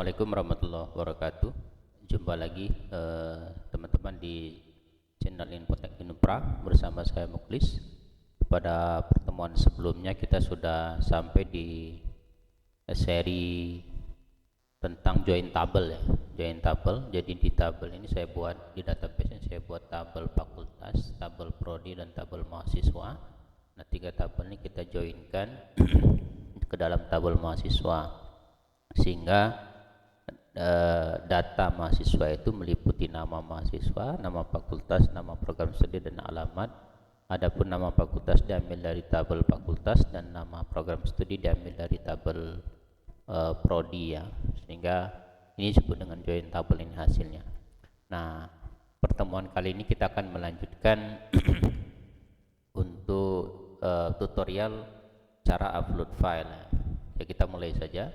Assalamualaikum warahmatullahi wabarakatuh. Jumpa lagi teman-teman di channel Infotek Inupra bersama saya Muklis. Pada pertemuan sebelumnya kita sudah sampai di seri tentang join table ya. Join table. Jadi di tabel ini saya buat di database saya buat tabel fakultas, tabel prodi dan tabel mahasiswa. Nah, 3 tabel ini kita joinkan ke dalam tabel mahasiswa sehingga data mahasiswa itu meliputi nama mahasiswa, nama fakultas, nama program studi dan alamat. Adapun nama fakultas diambil dari tabel fakultas dan nama program studi diambil dari tabel prodi ya. Sehingga ini disebut dengan join tabel ini hasilnya. Nah, pertemuan kali ini kita akan melanjutkan untuk tutorial cara upload file. Ya, kita mulai saja.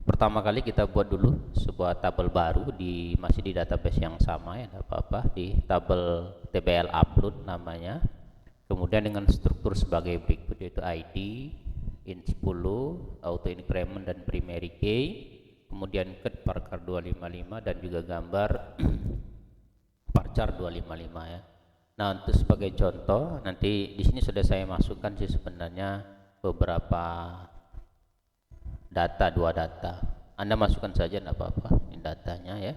Pertama kali kita buat dulu sebuah tabel baru masih di database yang sama ya, tidak apa-apa, di tabel tbl upload namanya. Kemudian dengan struktur sebagai berikut, yaitu ID, int10, auto increment dan primary key, kemudian ket varchar 255 dan juga gambar varchar 255 ya. Nah, untuk sebagai contoh nanti di sini sudah saya masukkan sih sebenarnya beberapa dua data. Anda masukkan saja tidak apa-apa ini datanya ya.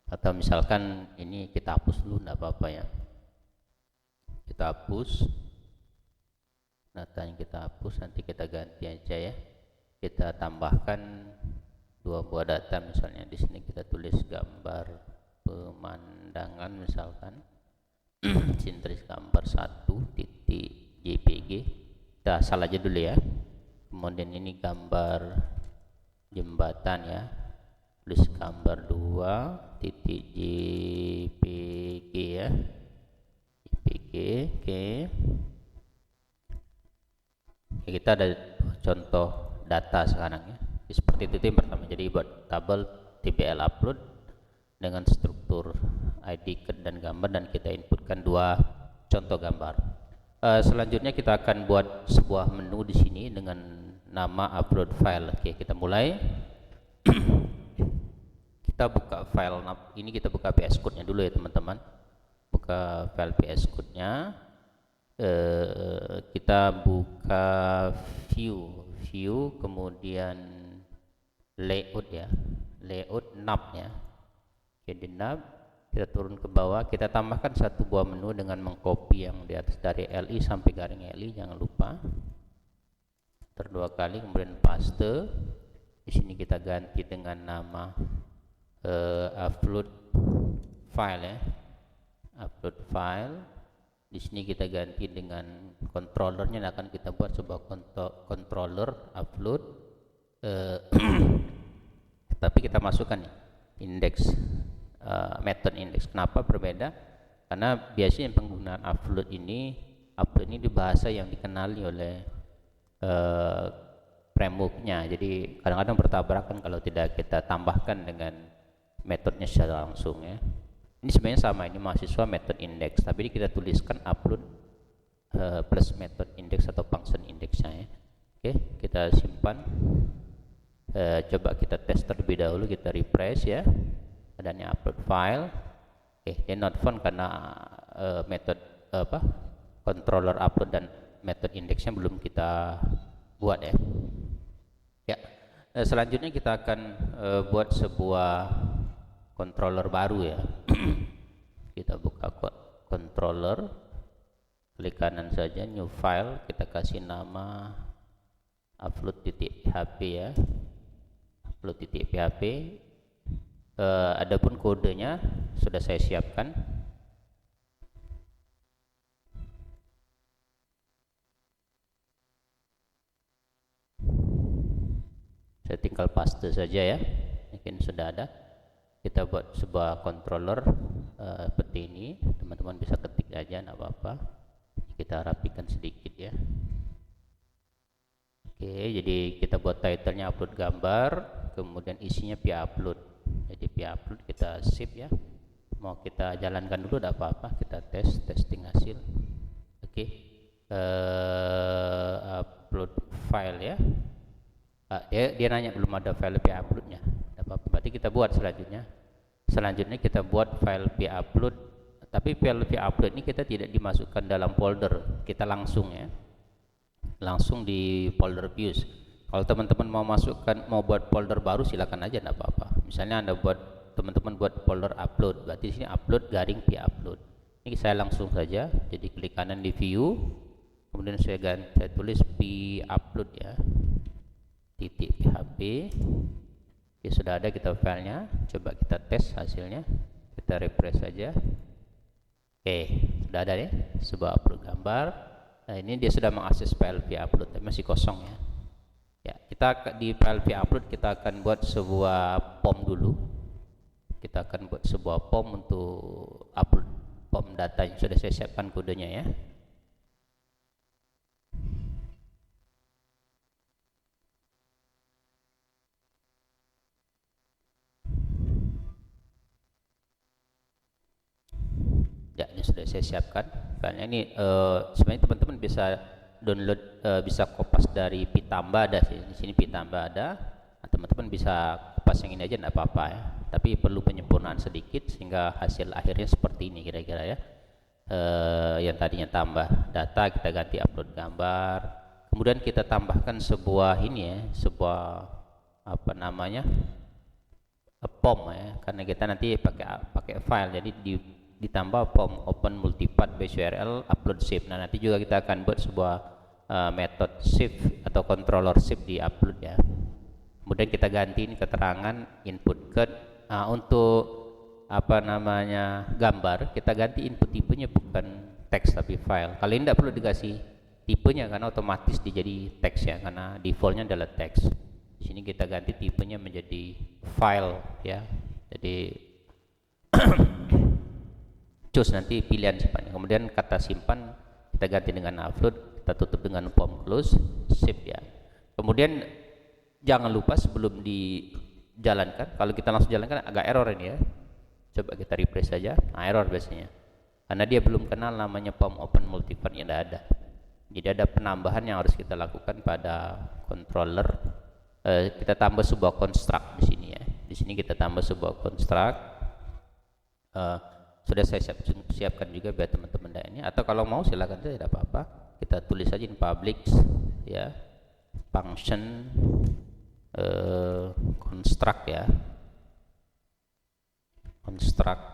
Atau misalkan ini kita hapus dulu tidak apa-apa ya. Kita hapus datanya, kita hapus, nanti kita ganti aja ya. Kita tambahkan 2 buah data, misalnya di sini kita tulis gambar pemandangan misalkan sintris gambar 1.jpg. Kita asal aja dulu ya. Kemudian ini gambar jembatan ya, tulis gambar 2.jpg ya, jpg. Oke. Kita ada contoh data sekarang ya. Seperti itu yang pertama. Jadi buat tabel tbl upload dengan struktur id ket dan gambar, dan kita inputkan 2 contoh gambar. Selanjutnya kita akan buat sebuah menu di sini dengan nama upload file. Oke, kita mulai. Kita buka file ini, kita buka VS Code-nya dulu ya teman-teman. Buka file VS Code-nya. Kita buka view, kemudian layout ya, layout nav ya. Oke, di nav kita turun ke bawah, kita tambahkan 1 buah menu dengan mengcopy yang di atas dari li sampai garing li, jangan lupa. 2 kali, kemudian paste. Di sini kita ganti dengan nama upload file ya, upload file. Di sini kita ganti dengan controllernya, akan kita buat sebuah controller upload. Tapi kita masukkan nih index, method index. Kenapa berbeda? Karena biasanya penggunaan upload ini di bahasa yang dikenali oleh framework-nya. Jadi kadang-kadang bertabrakan kalau tidak kita tambahkan dengan metodenya secara langsung ya. Ini sebenarnya sama, ini mahasiswa method index, tapi kita tuliskan upload plus method index atau function indexnya ya. Oke, kita simpan. Coba kita tes terlebih dahulu, kita refresh ya. Adanya upload file. Dia not found karena metode controller upload dan method indexnya belum kita buat ya. Selanjutnya kita akan buat sebuah controller baru ya. Kita buka controller, klik kanan saja, new file, kita kasih nama upload.php ya, upload.php. Adapun kodenya sudah saya siapkan. Saya tinggal paste saja ya, mungkin sudah ada. Kita buat sebuah controller seperti ini, teman-teman bisa ketik aja, tidak apa-apa. Kita rapikan sedikit ya. Oke, jadi kita buat titlenya upload gambar, kemudian isinya upload. Jadi upload kita save ya. Mau kita jalankan dulu, tidak apa-apa, kita testing hasil. Oke, upload file ya. Dia nanya belum ada file uploadnya, tidak apa-apa. Berarti kita buat selanjutnya kita buat file vupload, tapi file vupload ini kita tidak dimasukkan dalam folder, kita langsung di folder views. Kalau teman-teman mau buat folder baru silakan aja, enggak apa-apa. Misalnya teman-teman buat folder upload, berarti di sini upload garing vupload. Ini saya langsung saja, jadi klik kanan di view, kemudian saya tulis vupload ya, titik php. Oke, sudah ada kita filenya, coba kita tes hasilnya, kita refresh saja. Oke, sudah ada nih sebuah upload gambar. Nah, ini dia sudah mengakses file vupload, tapi masih kosong ya. Ya, kita di file vupload kita akan buat sebuah form dulu. Kita akan buat sebuah form untuk upload form data yang sudah saya siapkan kodenya ya. Ya, ini sudah saya siapkan. Karena ini sebenarnya teman-teman bisa download, bisa kopas dari Pitamba ada sih. Di sini Pitamba ada. Nah, teman-teman bisa kopas yang ini aja, enggak apa-apa ya. Tapi perlu penyempurnaan sedikit sehingga hasil akhirnya seperti ini kira-kira ya. Yang tadinya tambah data kita ganti upload gambar. Kemudian kita tambahkan sebuah sebuah apa namanya? POM ya. Karena kita nanti pakai file, jadi ditambah POM open multipath base URL upload save. Nah, nanti juga kita akan buat sebuah metode save atau controller save di upload ya. Kemudian kita ganti ini keterangan input code. Untuk apa namanya gambar, kita ganti input tipenya bukan teks tapi file. Kalau ini tidak perlu dikasih tipenya karena otomatis dijadi teks ya, karena defaultnya adalah teks. Di sini kita ganti tipenya menjadi file ya. Jadi choose nanti pilihan simpan. Kemudian kata simpan kita ganti dengan upload, kita tutup dengan form close, save ya. Kemudian jangan lupa sebelum dijalankan, kalau kita langsung jalankan agak error ini ya. Coba kita refresh saja. Nah, error biasanya. Karena dia belum kenal namanya form open multipath, yang ada. Jadi ada penambahan yang harus kita lakukan pada controller. Kita tambah sebuah construct di sini ya. Di sini kita tambah sebuah construct. Sudah saya siapkan juga biar teman-teman ini, atau kalau mau silakan saja, tidak apa-apa. Kita tulis saja in public ya, function construct ya, construct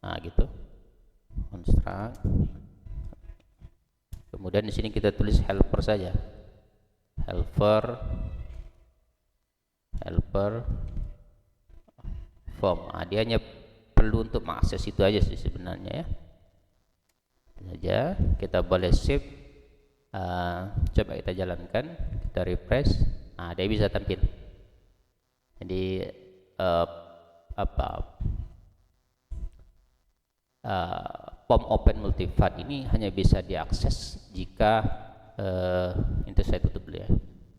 nah gitu, construct. Kemudian di sini kita tulis helper saja, helper form. Dia hanya perlu untuk mengakses itu aja sih sebenarnya ya. Saja kita boleh save. Coba kita jalankan, kita refresh. Nah, dia bisa tampil. Jadi form open multipath ini hanya bisa diakses jika itu saya tutup dulu ya,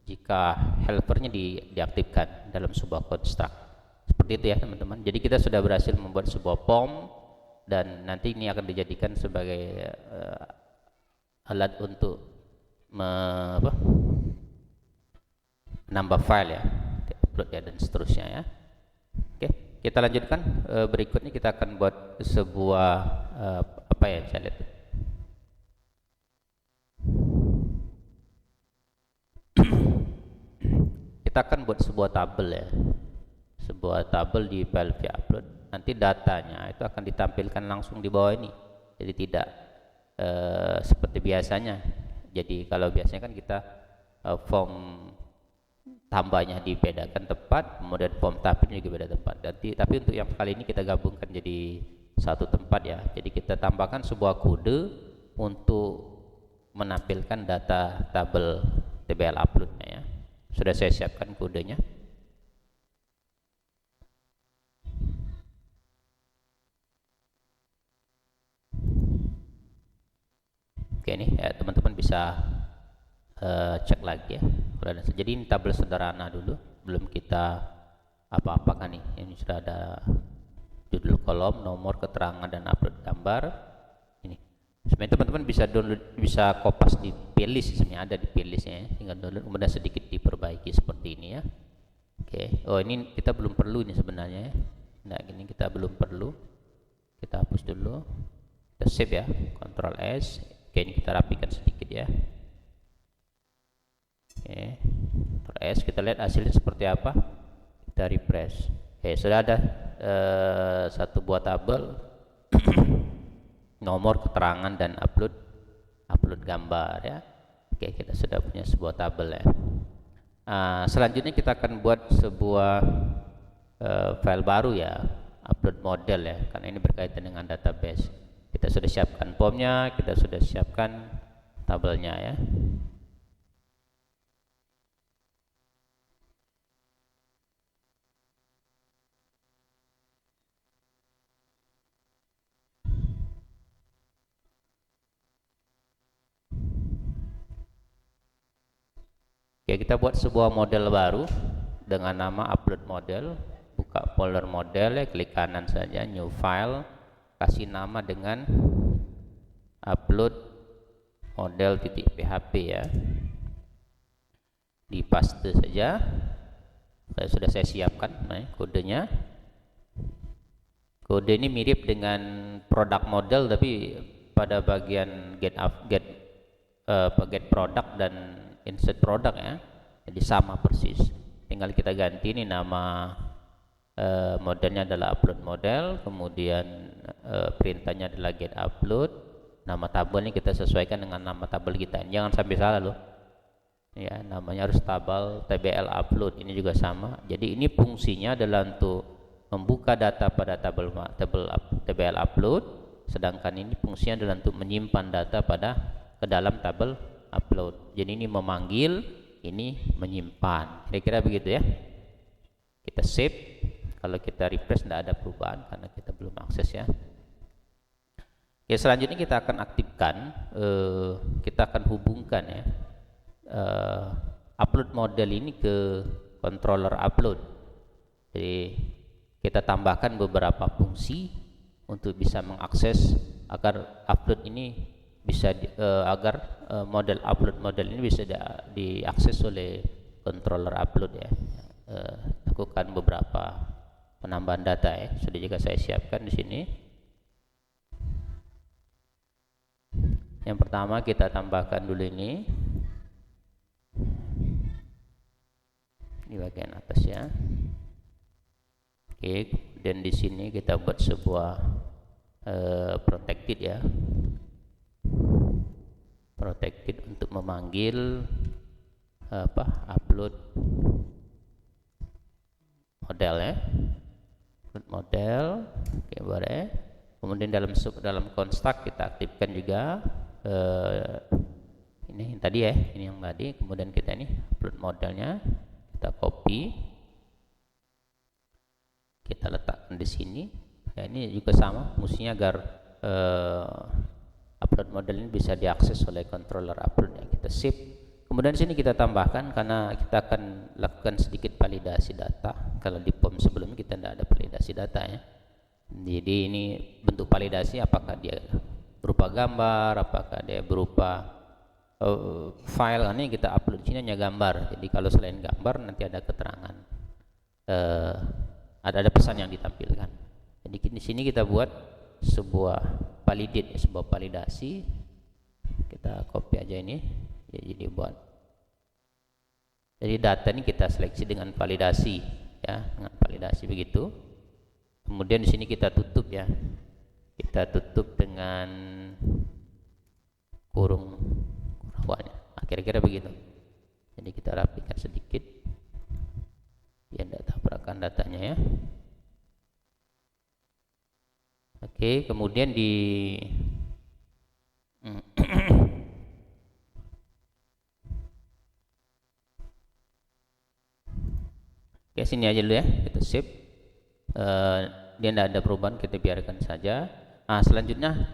jika helpernya diaktifkan dalam sebuah construct. Seperti itu ya teman-teman. Jadi kita sudah berhasil membuat sebuah form, dan nanti ini akan dijadikan sebagai alat untuk menambah file ya, upload ya, dan seterusnya ya. Oke, kita lanjutkan. Berikutnya kita akan buat sebuah apa ya, saya lihat. Kita akan buat sebuah tabel ya, sebuah tabel di file vupload. Nanti datanya itu akan ditampilkan langsung di bawah ini. Jadi tidak seperti biasanya. Jadi kalau biasanya kan kita form tambahnya dibedakan tempat, kemudian form tampilnya juga beda tempat. Tapi untuk yang kali ini kita gabungkan jadi satu tempat ya. Jadi kita tambahkan sebuah kode untuk menampilkan data tabel TBL uploadnya ya. Sudah saya siapkan kodenya. Oke, ini ya, teman-teman bisa cek lagi ya. Jadi ini tabel sederhana dulu, belum kita apa-apakan nih. Ini sudah ada judul kolom, nomor, keterangan, dan upload gambar. Ini sebenarnya teman-teman bisa download, bisa kopas di playlist, sebenarnya ada di playlistnya ya. Tinggal download, kemudian sedikit diperbaiki seperti ini ya. Oke. Oh, ini kita belum perlu ini sebenarnya ya. Nah, gini kita belum perlu. Kita hapus dulu. Kita save ya, Ctrl S. Oke, ini kita rapikan sedikit ya. Oke, Ctrl S, kita lihat hasilnya seperti apa. Kita refresh. Oke, sudah ada satu buah tabel nomor, keterangan, dan upload gambar ya. Oke, kita sudah punya sebuah tabel ya. Selanjutnya kita akan buat sebuah file baru ya, upload model ya, karena ini berkaitan dengan database. Kita sudah siapkan formnya, kita sudah siapkan tabelnya ya. Oke, kita buat sebuah model baru dengan nama upload model. Buka folder model ya, klik kanan saja, new file, kasih nama dengan upload model.php ya. Dipaste saja. Sudah saya siapkan kodenya. Kode ini mirip dengan product model, tapi pada bagian get product dan insert product ya, jadi sama persis. Tinggal kita ganti ini nama modelnya adalah upload model, kemudian perintahnya adalah get upload. Nama tabel ini kita sesuaikan dengan nama tabel kita, jangan sampai salah loh ya, namanya harus tbl upload. Ini juga sama. Jadi ini fungsinya adalah untuk membuka data pada tbl upload, sedangkan ini fungsinya adalah untuk menyimpan data ke dalam tabel upload. Jadi ini memanggil, ini menyimpan. Kira-kira begitu ya. Kita save. Kalau kita refresh tidak ada perubahan karena kita belum akses ya. Oke, selanjutnya kita akan aktifkan, kita akan hubungkan ya upload model ini ke controller upload. Jadi kita tambahkan beberapa fungsi untuk bisa mengakses agar upload ini bisa model upload model ini bisa diakses oleh controller upload ya. Lakukan beberapa penambahan data ya, sudah juga saya siapkan di sini. Yang pertama kita tambahkan dulu ini di bagian atas ya. Oke, dan di sini kita buat sebuah protected ya, protected untuk memanggil upload model ya, upload model. Oke, boleh. Kemudian dalam construct kita aktifkan juga ini yang tadi ya, ini yang tadi. Kemudian kita ini upload modelnya, kita copy, kita letakkan di sini ya. Ini juga sama fungsinya agar upload model ini bisa diakses oleh controller upload ya. Kita save. Kemudian di sini kita tambahkan, karena kita akan lakukan sedikit validasi data. Kalau di form sebelumnya kita tidak ada validasi data ya. Jadi ini bentuk validasi, apakah dia berupa gambar, apakah dia berupa file. Ini kita upload sini hanya gambar. Jadi kalau selain gambar nanti ada keterangan, ada pesan yang ditampilkan. Jadi di sini kita buat sebuah validate, sebuah validasi. Kita copy aja ini ya, jadi buat. Jadi data ini kita seleksi dengan validasi ya, dengan validasi begitu. Kemudian di sini kita tutup ya. Kita tutup dengan kurung awalnya. Kira-kira begitu. Jadi kita rapikan sedikit ya, tidak tabrakan datanya ya. Oke, kemudian di Oke, sini aja dulu ya, kita save. Dia tidak ada perubahan, kita biarkan saja. Nah, selanjutnya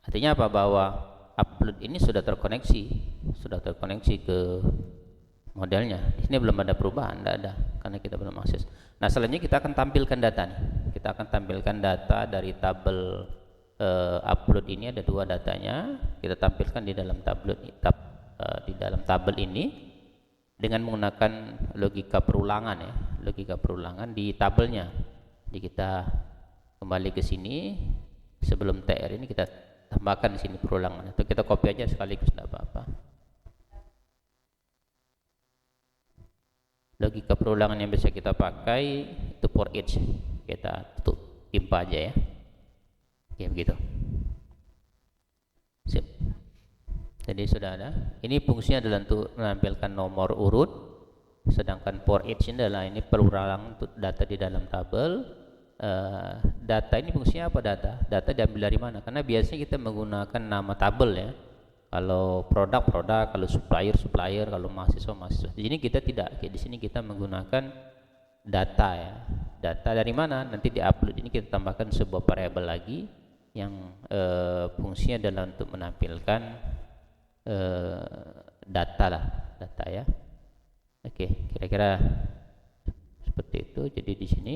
artinya apa? Bahwa upload ini sudah terkoneksi ke modelnya. Di sini belum ada perubahan, tidak ada, karena kita belum akses. Nah, selanjutnya kita akan tampilkan data nih. Kita akan tampilkan data dari tabel upload ini. Ada dua datanya. Kita tampilkan di dalam tabel ini. dengan menggunakan logika perulangan ya, logika perulangan di tabelnya. Jadi kita kembali ke sini, sebelum TR ini kita tambahkan di sini perulangan, atau kita copy aja sekaligus tidak apa-apa. Logika perulangan yang bisa kita pakai itu for each, kita tutup timpa aja ya. Oke, begitu. Sip. Jadi sudah ada. Ini fungsinya adalah untuk menampilkan nomor urut, sedangkan for each ini adalah ini perulangan untuk data di dalam tabel. Data ini fungsinya apa data? Data diambil dari mana? Karena biasanya kita menggunakan nama tabel ya. Kalau produk, kalau supplier, kalau mahasiswa. Di sini kita tidak. Di sini kita menggunakan data ya. Data dari mana? Nanti diupload. Ini kita tambahkan sebuah variabel lagi yang fungsinya adalah untuk menampilkan data lah, data ya. Oke, kira-kira seperti itu. Jadi di sini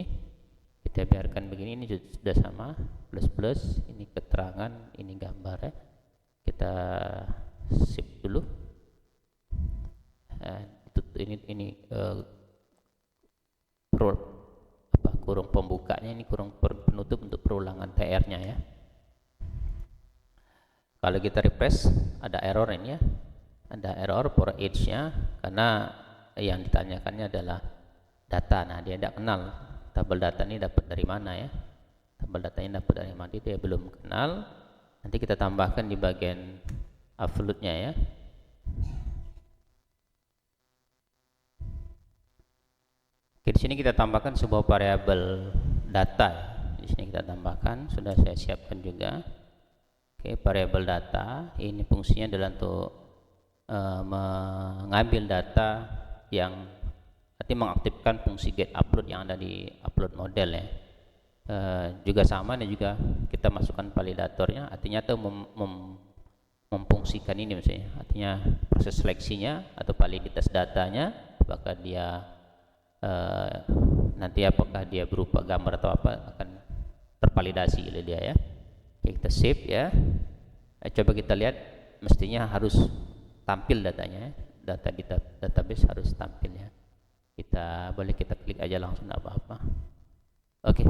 kita biarkan begini, ini sudah sama, plus, ini keterangan, ini gambar ya. Kita save dulu. Ini kurung pembukanya, ini kurung penutup untuk perulangan TR-nya ya. Kalau kita refresh ada error ini ya, ada error for each-nya karena yang ditanyakannya adalah data. Nah, dia tidak kenal tabel data ini dapat dari mana ya. Tabel datanya dapat dari mana, dia belum kenal. Nanti kita tambahkan di bagian upload-nya ya. Oke, di sini kita tambahkan sebuah variabel data. Di sini kita tambahkan, sudah saya siapkan juga. Oke, variabel data ini fungsinya adalah untuk mengambil data yang nanti mengaktifkan fungsi get upload yang ada di upload model ya. Juga sama, dan juga kita masukkan validatornya, artinya itu memfungsikan ini misalnya, artinya proses seleksinya atau validitas datanya, apakah dia nanti apakah dia berupa gambar atau apa akan tervalidasi oleh dia ya. Oke, kita save ya. Coba kita lihat, mestinya harus tampil datanya, data di database harus tampil ya. Boleh kita klik aja langsung, tidak apa-apa. Oke,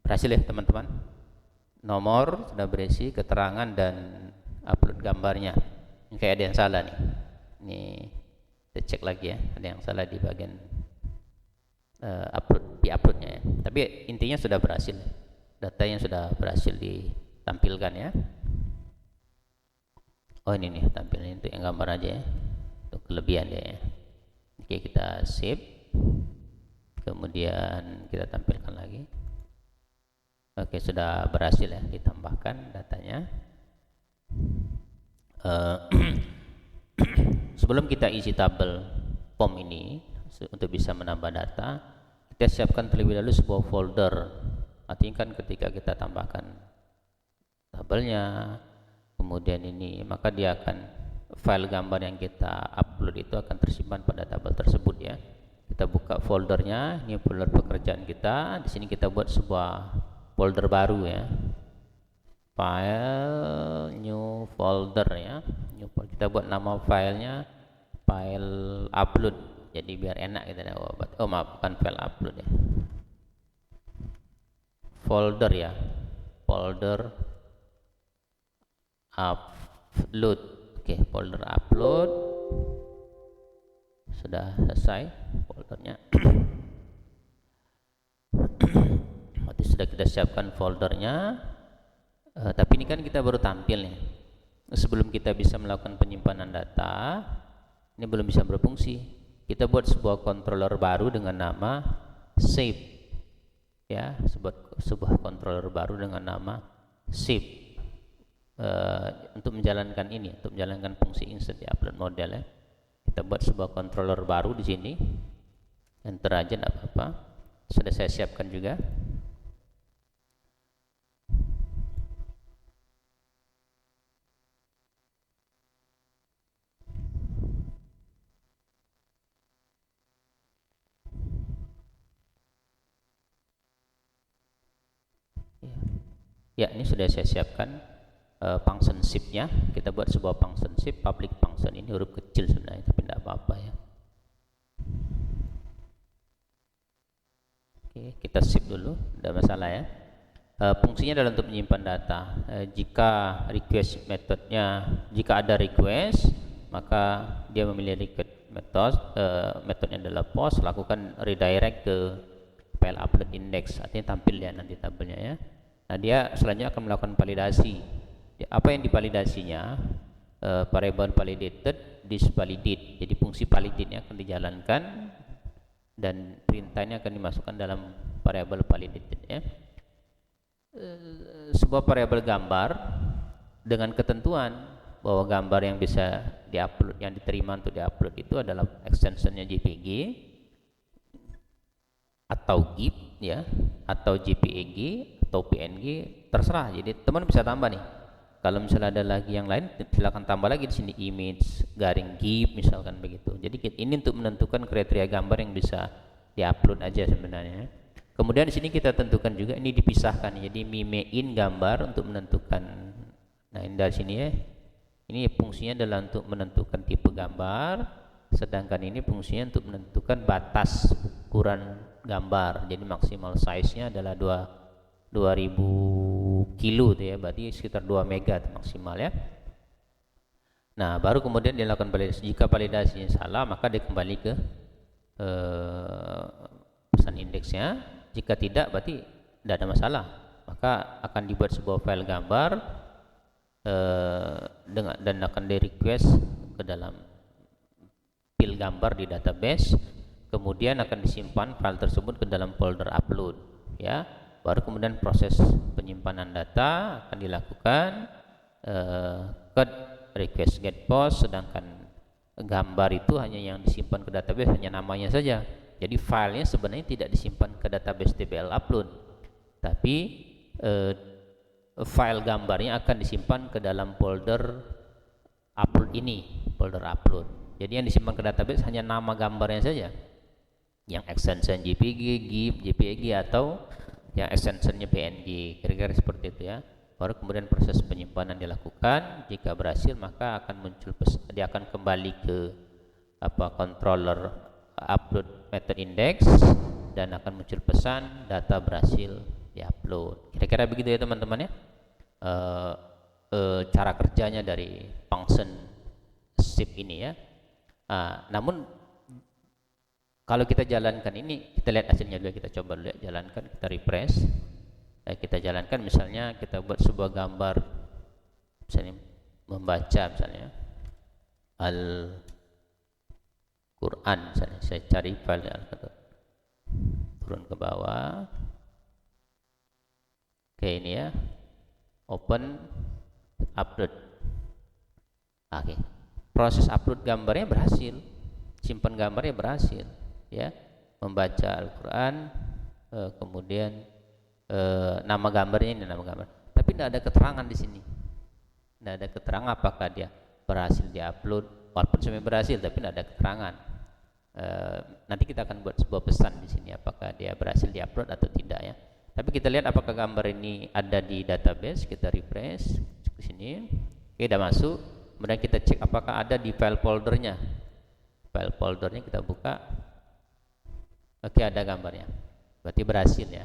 berhasil ya teman-teman. Nomor sudah berisi, keterangan dan upload gambarnya. Ini kayak ada yang salah nih. Ini kita cek lagi ya, ada yang salah di bagian uploadnya ya. Tapi intinya sudah berhasil, datanya sudah berhasil ditampilkan ya. Oh ini nih tampilnya untuk yang gambar aja ya, untuk kelebihan dia ya. Oke, kita save, kemudian kita tampilkan lagi. Oke, sudah berhasil ya ditambahkan datanya. Sebelum kita isi tabel form ini, untuk bisa menambah data, kita siapkan terlebih dahulu sebuah folder. Artinya kan ketika kita tambahkan tabelnya, kemudian ini, maka dia akan, file gambar yang kita upload itu akan tersimpan pada tabel tersebut ya. Kita buka foldernya, ini folder pekerjaan kita. Di sini kita buat sebuah folder baru ya. File, new folder ya. Kita buat nama filenya file upload. Jadi biar enak kita dapat. Oh maaf, bukan file upload ya. Folder ya. Folder upload. Oke, folder upload. Sudah selesai foldernya. Berarti sudah kita siapkan foldernya. Tapi ini kan kita baru tampil nih. Sebelum kita bisa melakukan penyimpanan data, ini belum bisa berfungsi. Kita buat sebuah controller baru dengan nama save. Ya, sebuah controller baru dengan nama save. Untuk menjalankan ini, untuk menjalankan fungsi insert di upload model ya. Kita buat sebuah controller baru di sini. Enter aja, tidak apa-apa. Sudah saya siapkan juga. Ya, ini sudah saya siapkan. function shape-nya. Kita buat sebuah function shape, public function. Ini huruf kecil sebenarnya, tapi tidak apa-apa ya. Oke, kita save dulu, tidak masalah ya. Fungsinya adalah untuk menyimpan data. Jika request metodenya, jika ada request, maka dia memilih request metodenya adalah post, lakukan redirect ke file upload index, artinya tampil ya nanti tabelnya ya. Nah, dia selanjutnya akan melakukan validasi. Apa yang divalidasinya? Variable validated, this validate. Jadi fungsi validate-nya akan dijalankan dan perintahnya akan dimasukkan dalam variable validated ya. Sebuah variabel gambar dengan ketentuan bahwa gambar yang bisa diupload, yang diterima untuk diupload itu adalah extensionnya JPG atau GIF ya, atau JPEG atau PNG, terserah. Jadi teman bisa tambah nih. Kalau misalnya ada lagi yang lain, silakan tambah lagi di sini image garing GIF misalkan begitu. Jadi ini untuk menentukan kriteria gambar yang bisa diupload aja sebenarnya. Kemudian di sini kita tentukan juga ini dipisahkan. Jadi mimein gambar untuk menentukan. Nah, ini dari sini ya. Ini fungsinya adalah untuk menentukan tipe gambar, sedangkan ini fungsinya untuk menentukan batas ukuran gambar. Jadi maksimal size-nya adalah 2000 kilo tuh ya, berarti sekitar 2 mega maksimal ya. Nah, baru kemudian dilakukan validasi. Jika validasinya salah, maka dia kembali ke pesan indeksnya. Jika tidak, berarti tidak ada masalah. Maka akan dibuat sebuah file gambar dan akan di request ke dalam file gambar di database. Kemudian akan disimpan file tersebut ke dalam folder upload ya. Baru kemudian proses penyimpanan data akan dilakukan ke request get post, sedangkan gambar itu hanya yang disimpan ke database, hanya namanya saja. Jadi filenya sebenarnya tidak disimpan ke database tbl upload, tapi file gambarnya akan disimpan ke dalam folder upload ini, folder upload. Jadi yang disimpan ke database hanya nama gambarnya saja, yang extension JPG, GIF, JPEG atau yang extensionnya PNG, kira-kira seperti itu ya. Baru kemudian proses penyimpanan dilakukan. Jika berhasil, maka akan muncul dia akan kembali ke controller upload method index dan akan muncul pesan data berhasil diupload. Kira-kira begitu ya teman-teman ya. Cara kerjanya dari function shape ini ya. Namun kalau kita jalankan ini, kita lihat hasilnya dulu, kita coba lihat, jalankan, kita refresh. Kita jalankan, misalnya kita buat sebuah gambar, misalnya membaca, misalnya Al-Quran, misalnya saya cari file Al-Quran, turun ke bawah. Oke, ini ya, open, upload. Oke, proses upload gambarnya berhasil, simpan gambarnya berhasil ya, membaca Al-Quran, kemudian nama gambarnya ini nama gambar, tapi tidak ada keterangan di sini, tidak ada keterangan apakah dia berhasil diupload, walaupun sampai berhasil tapi tidak ada keterangan. Nanti kita akan buat sebuah pesan di sini apakah dia berhasil diupload atau tidak ya. Tapi kita lihat apakah gambar ini ada di database, kita refresh ke sini, oke, sudah masuk. Kemudian kita cek apakah ada di file foldernya. File foldernya kita buka, oke, ada gambarnya, berarti berhasil ya.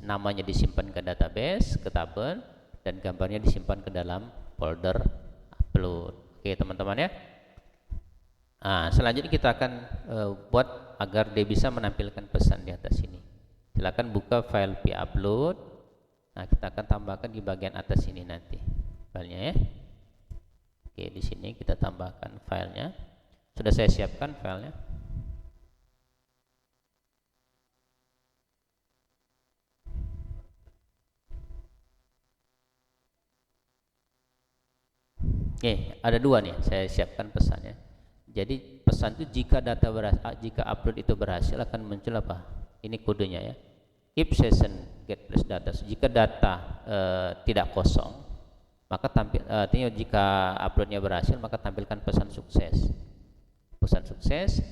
Namanya disimpan ke database, ke tabel, dan gambarnya disimpan ke dalam folder upload. Oke teman-teman ya. Nah, selanjutnya kita akan buat agar dia bisa menampilkan pesan di atas ini. Silakan buka file upload. Nah, kita akan tambahkan di bagian atas ini nanti filenya ya. Oke, di sini kita tambahkan filenya. Sudah saya siapkan filenya. Oke, ada dua nih, saya siapkan pesannya. Jadi pesan itu jika jika upload itu berhasil akan muncul apa? Ini kodenya ya. If session get plus data, jika data tidak kosong, maka artinya jika uploadnya berhasil maka tampilkan pesan sukses. Pesan sukses,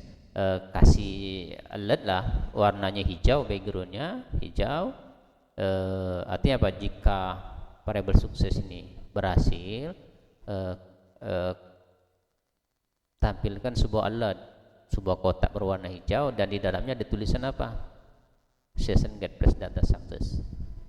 kasih alert lah, warnanya hijau, backgroundnya hijau. Artinya apa? Jika variabel sukses ini berhasil, eh, eh, tampilkan sebuah alat, sebuah kotak berwarna hijau dan di dalamnya ada tulisan apa? Session get press data success.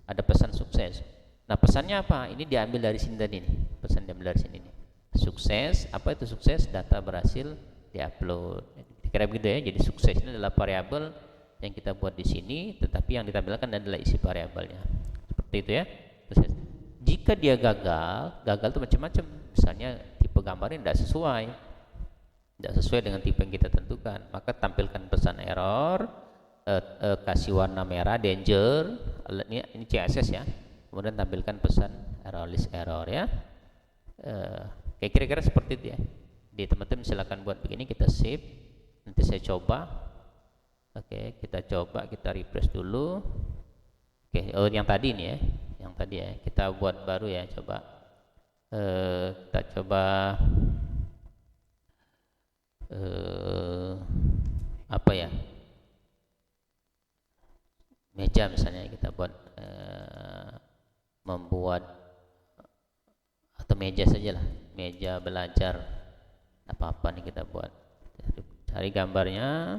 Ada pesan sukses. Nah, pesannya apa? Ini diambil dari sini tadi nih. Pesan diambil dari sini nih. Sukses, apa itu sukses? Data berhasil diupload. Kira begitu ya. Jadi sukses ini adalah variabel yang kita buat di sini, tetapi yang ditampilkan adalah isi variabelnya. Seperti itu ya. Terus, jika dia gagal itu macam-macam. Misalnya tipe gambarnya tidak sesuai dengan tipe yang kita tentukan, maka tampilkan pesan error, kasih warna merah danger, ini CSS ya. Kemudian tampilkan pesan error, list error ya. Kayak kira-kira seperti itu ya. Di teman-teman silakan buat begini, kita save. Nanti saya coba. Oke, kita coba, kita refresh dulu. Oke, yang tadi ini ya, yang tadi ya, kita buat baru ya, coba. Kita coba apa ya? Meja misalnya kita buat membuat atau meja saja lah, meja belajar apa-apa nih kita buat. Cari gambarnya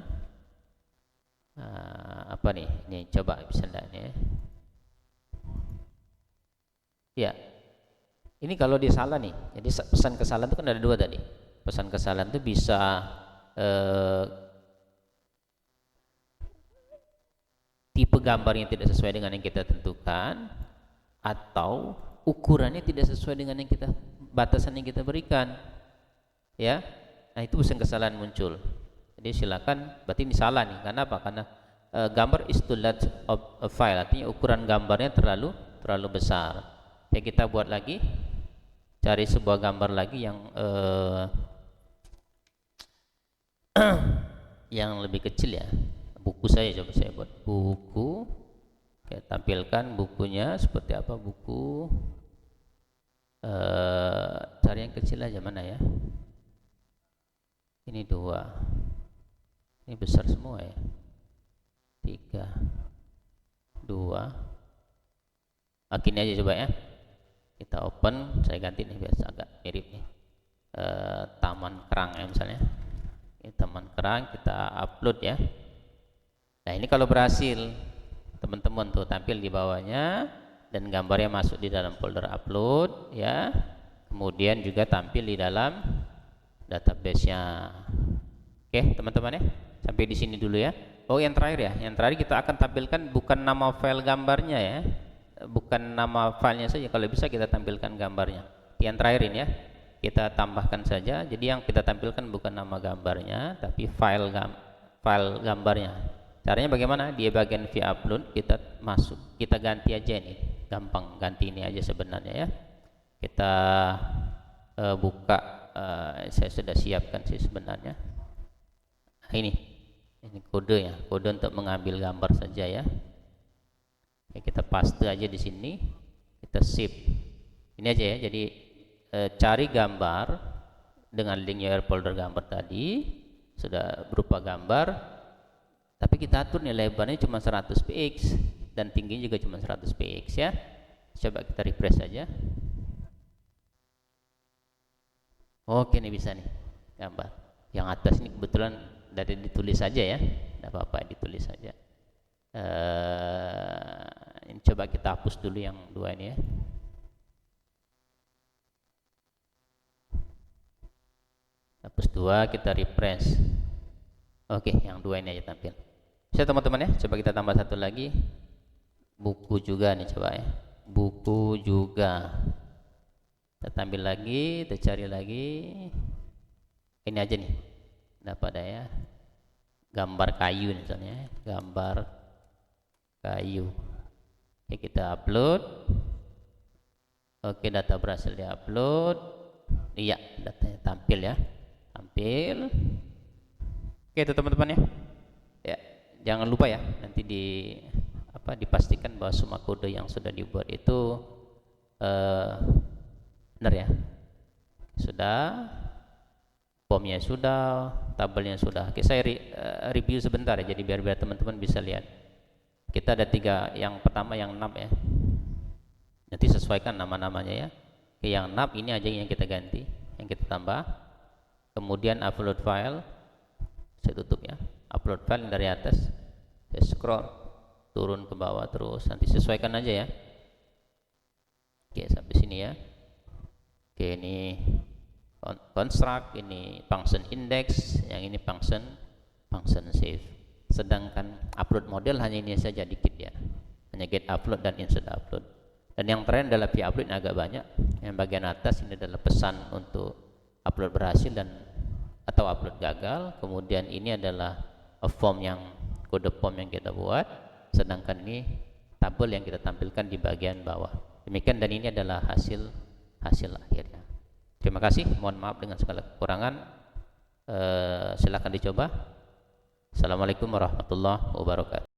apa nih? Ini coba bisa enggak nih ya? Ya, ini kalau dia salah nih, jadi pesan kesalahan itu kan ada dua tadi. Pesan kesalahan itu bisa tipe gambar yang tidak sesuai dengan yang kita tentukan, atau ukurannya tidak sesuai dengan yang kita, batasan yang kita berikan ya. Nah, itu pesan kesalahan muncul. Jadi silakan, berarti ini salah nih. Karena apa? Karena gambar is too large of a file, artinya ukuran gambarnya terlalu besar. Ya, kita buat lagi, cari sebuah gambar lagi yang yang lebih kecil ya. Buku saya, coba saya buat buku. Oke, tampilkan bukunya seperti apa buku. Cari yang kecil aja, mana ya? Ini 2. Ini besar semua ya. 3, 2. Ini aja coba ya. Kita open, saya ganti nih biasa agak mirip nih. Taman Kerang ya misalnya. Ini Taman Kerang, kita upload ya. Nah, ini kalau berhasil, teman-teman tuh tampil di bawahnya dan gambarnya masuk di dalam folder upload ya. Kemudian juga tampil di dalam database-nya. Oke, teman-teman ya. Sampai di sini dulu ya. Oh, yang terakhir ya. Yang terakhir kita akan tampilkan bukan nama file gambarnya ya. Bukan nama filenya saja, kalau bisa kita tampilkan gambarnya. Yang terakhir ini ya. Kita tambahkan saja. Jadi yang kita tampilkan bukan nama gambarnya, tapi file gambarnya. Caranya bagaimana? Dia bagian via upload, kita masuk, kita ganti aja ini, gampang, ganti ini aja sebenarnya ya. Kita buka, saya sudah siapkan sih sebenarnya. Nah, ini kodenya, kode untuk mengambil gambar saja ya. Ya, kita paste aja di sini, kita save. Ini aja ya. Jadi cari gambar dengan link URL folder gambar tadi, sudah berupa gambar. Tapi kita atur nih lebarnya cuma 100 px dan tingginya juga cuma 100 px ya. Coba kita refresh saja. Oke, nih bisa nih gambar. Yang atas ini kebetulan dari ditulis saja ya. Tidak apa-apa, ditulis saja. Ini coba kita hapus dulu yang 2 ini ya. Hapus 2, kita refresh. Oke, yang 2 ini aja tampil. Bisa teman-teman ya, coba kita tambah satu lagi. Buku juga nih, coba ya. Buku juga. Kita tampil lagi, kita cari lagi. Ini aja nih. Dapat ada ya. Gambar kayu misalnya, gambar kayu. Oke, kita upload. Oke, data berhasil diupload. Iya, datanya tampil ya. Tampil. Oke, itu teman-teman ya. Ya, jangan lupa ya, nanti dipastikan bahwa semua kode yang sudah dibuat itu benar ya. Sudah, formnya sudah, tabelnya sudah. Oke, saya review sebentar ya, jadi biar teman-teman bisa lihat. Kita ada 3, yang pertama yang 6 ya. Nanti sesuaikan nama-namanya ya. Yang nap ini aja yang kita ganti, yang kita tambah. Kemudian upload file, saya tutup ya. Upload file dari atas, saya scroll turun ke bawah terus, nanti sesuaikan aja ya. Oke, sampai sini ya. Oke, ini construct, ini function index, yang ini function save. Sedangkan upload model hanya ini saja dikit ya, hanya get upload dan insert upload. Dan yang terakhir adalah view upload, agak banyak. Yang bagian atas ini adalah pesan untuk upload berhasil dan atau upload gagal. Kemudian ini adalah form yang kode form yang kita buat, sedangkan ini tabel yang kita tampilkan di bagian bawah. Demikian, dan ini adalah hasil akhirnya. Terima kasih, mohon maaf dengan segala kekurangan. Silakan dicoba. Assalamualaikum warahmatullahi wabarakatuh.